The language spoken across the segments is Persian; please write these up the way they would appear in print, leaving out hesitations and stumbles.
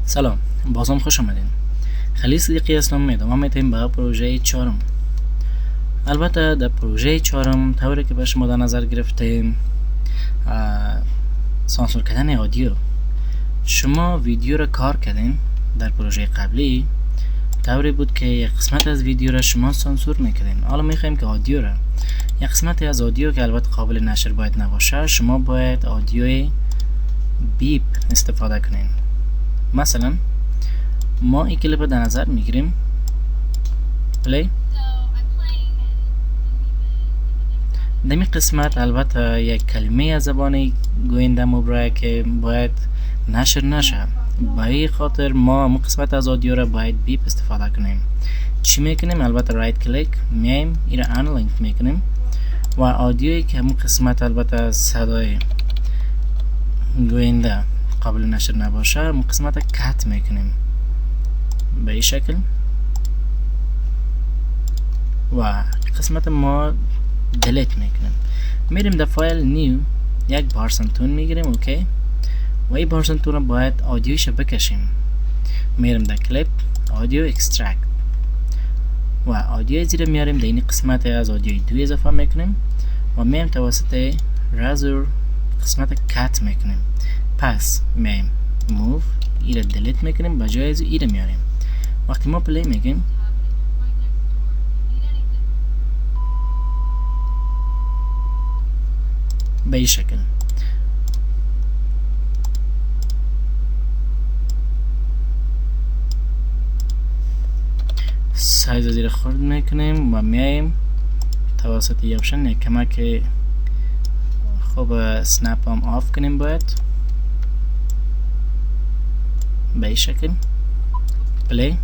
سلام، بازم خوش آمدین. خیلی صدیقی هستم. ادامه میدیم به پروژه چهارم. البته در پروژه چهارم طوری که به شما در نظر گرفتیم سانسور کردن آدیو. شما ویدیو را کار کردین در پروژه قبلی، طوری بود که یک قسمت از ویدیو را شما سانسور میکردین. حالا میخوایم که آدیو را، یک قسمتی از آدیو که البته قابل نشر باید نباشه، شما باید آدیوی بیپ استفاده کنین. مثلا ما این کلیپ در نظر میگیریم، پلی. دمی قسمت البته یک کلمه از زبان گوینده مبرای که باید نشر نشه، با این خاطر ما قسمت از آدیو را باید بیپ استفاده کنیم. چی میکنیم؟ البته رایت کلیک میایم این را انلینک میکنیم و آدیویی که همون قسمت البته صدای گوینده قابل نشر نباشه همون قسمت کات میکنیم به این شکل و قسمت ما دلیت میکنیم. میریم در فایل نیو، یک بارسنتون میگیریم، اوکی، و این بارسنتون رو باید آدیویش بکشیم. میریم در کلیپ آدیو اکسترکت و آدیو زیر میاریم در این قسمت از آدیوی 2 اضافه میکنیم و میریم توسط رازور قسمت کات میکنیم. پس میایم موو ایره دلیت میکنیم، به جای از ایره میاریم. وقتی ما پلی میگیم به این شکل سایز زیر خورد میکنیم و میایم توسط یه آپشن یک کمک خوب اسنپ هم آف کنیم. باید به این شکل پلی.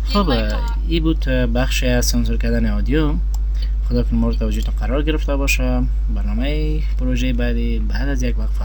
خب این بود بخش از سانسور کردن آدیو. خدا کنه مورد توجهتون قرار گرفته باشه. برنامه پروژه بعدی بعد از یک وقفه